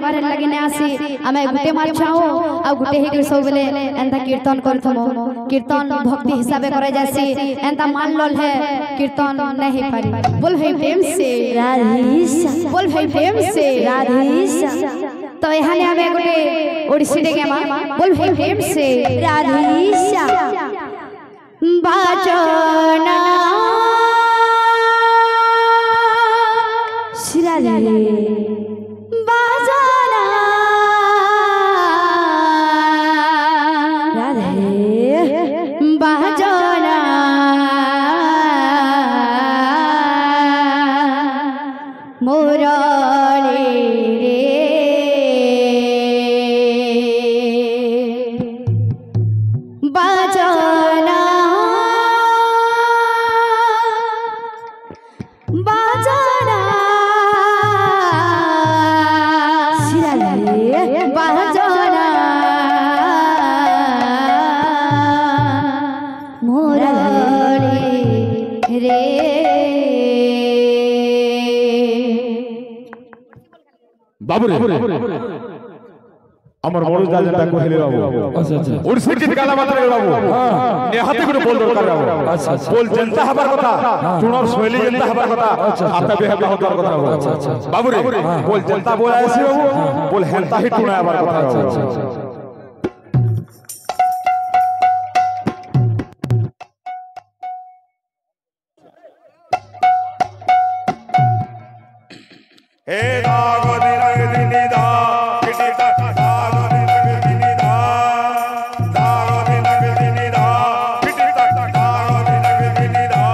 बारे लगे ने आसी आमे गुटे मार छाओ आ गुटे हे सब बेले एंता कीर्तन करथमो कीर्तन भक्ति हिसाबे करे जासी एंता मान लोल है कीर्तन नहीं पारी बोल भाई प्रेम से राधेशा बोल भाई प्रेम से राधेशा तो एहाने आमे गुटे ओडिसी दे गेमा बोल भाई प्रेम से राधेशा बाजना शिराले बाजना राधे बाजना मुरली रे बाजना बाजना शिराले बाजना मुरली रे बाबू रे আমার বড় জাল যেটা কইলে বাবু আচ্ছা আচ্ছা ওড়িশা গীত গালা মাত্র বাবু নেহাতে করে বল দরকার বাবু আচ্ছা আচ্ছা বল জনতা হবার কথা চুনার শৈলী জনতা হবার কথা আপনা বেহবা হবার কথা বাবু আচ্ছা আচ্ছা বাবু রে বল জনতা বল আইছে বাবু বল হেনতা হি টুনা হবার কথা আচ্ছা আচ্ছা हे दागोदी रगदिनी दा किटी दा दागोदी रगदिनी दा दागोदी रगदिनी दा किटी दा दागोदी रगदिनी दा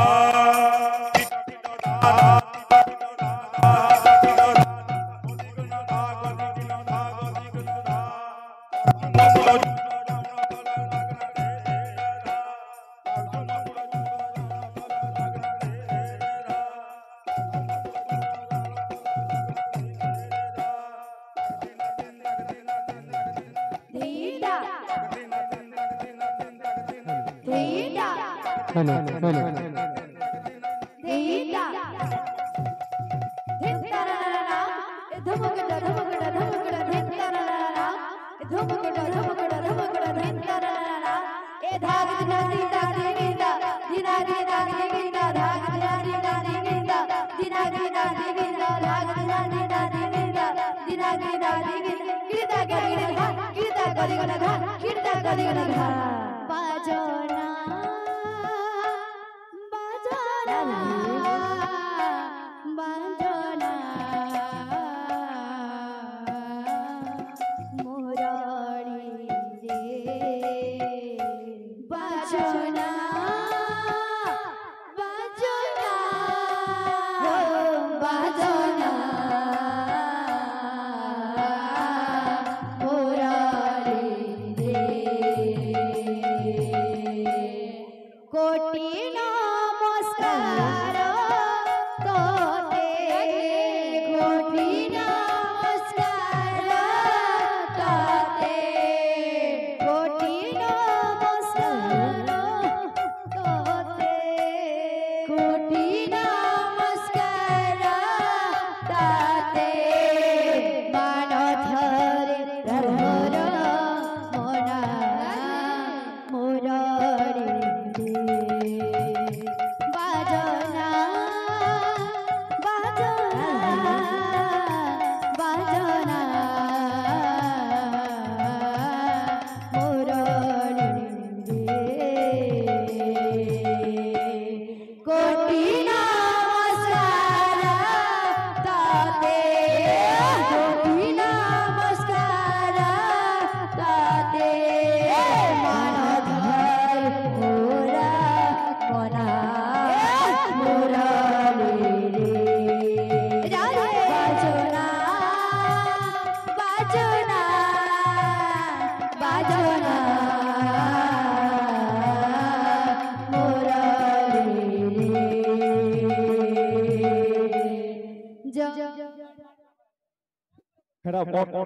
হেডা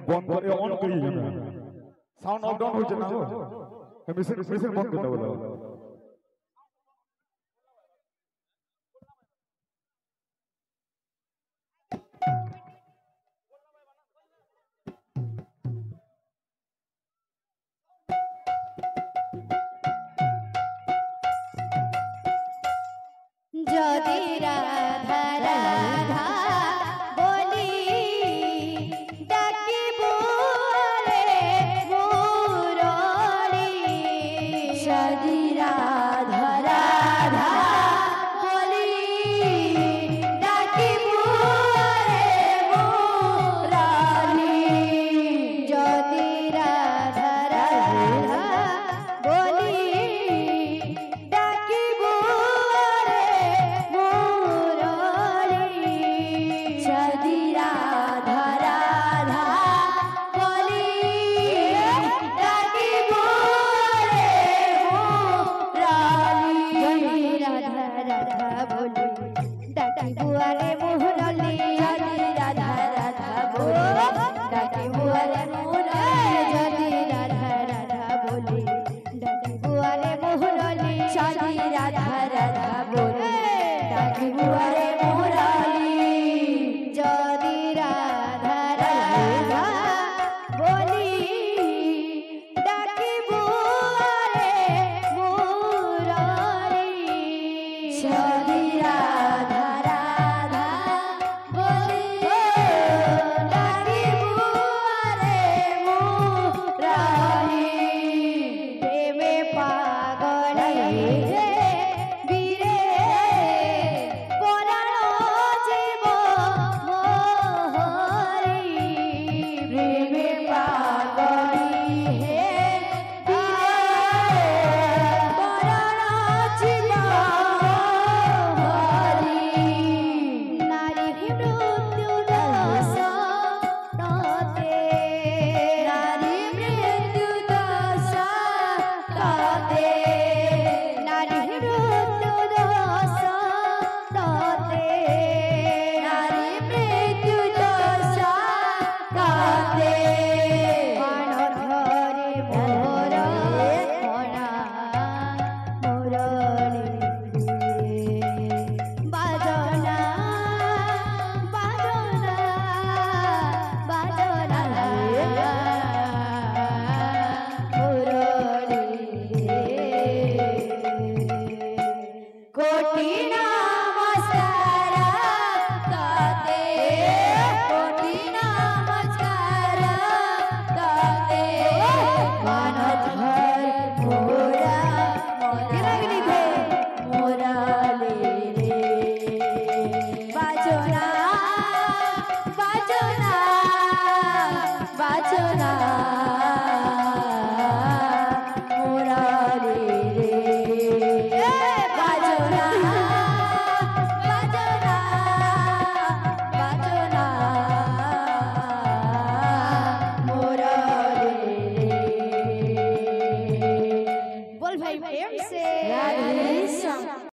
বন্ধ করে অন করি না সাউন্ড অফ ডাউন হচ্ছে না মেশিন বন্ধ করতে বলো যদি রাধা রাধা বলি ডাকিব রে মুরলি যদি রাধা রাধা বলি ডাকিব রে মুরলি যদি রাধা রাধা বলি ডাকিব রে মুরলি যদি রাধা রাধা বলি ডাকিব রে মুরলি যদি রাধা রাধা বলি ডাকিব রে মুরলি যদি রাধা রাধা বলি ডাকিব রে মুরলি যদি রাধা রাধা বলি ডাকিব রে মুরলি যদি রাধা রাধা বলি ডাকিব রে মুরলি যদি রাধা রাধা বলি ডাকিব রে মুরলি যদি রাধা রাধা বলি ডাকিব রে মুরলি প্রেমে পাগল রে বীরে পরাণ জীব মোহরি প্রেমে পাগল হে বীরে পরাণ জীব মোহরি নারী মৃত্যু দশ নতে নারী মৃত্যু দশ নতে নারী মৃত্যু দশ নতে নারী মৃত্যু দশ নতে বাণ ধরে মোর মনা মুরলি বাজনা বাজনা বাজনা মুরলি কোটি নমস্কার তাতে কোটি নমস্কার তাতে মানধর মোরা লাগলি দে মোরালি রে বাজনা বাজনা বাজনা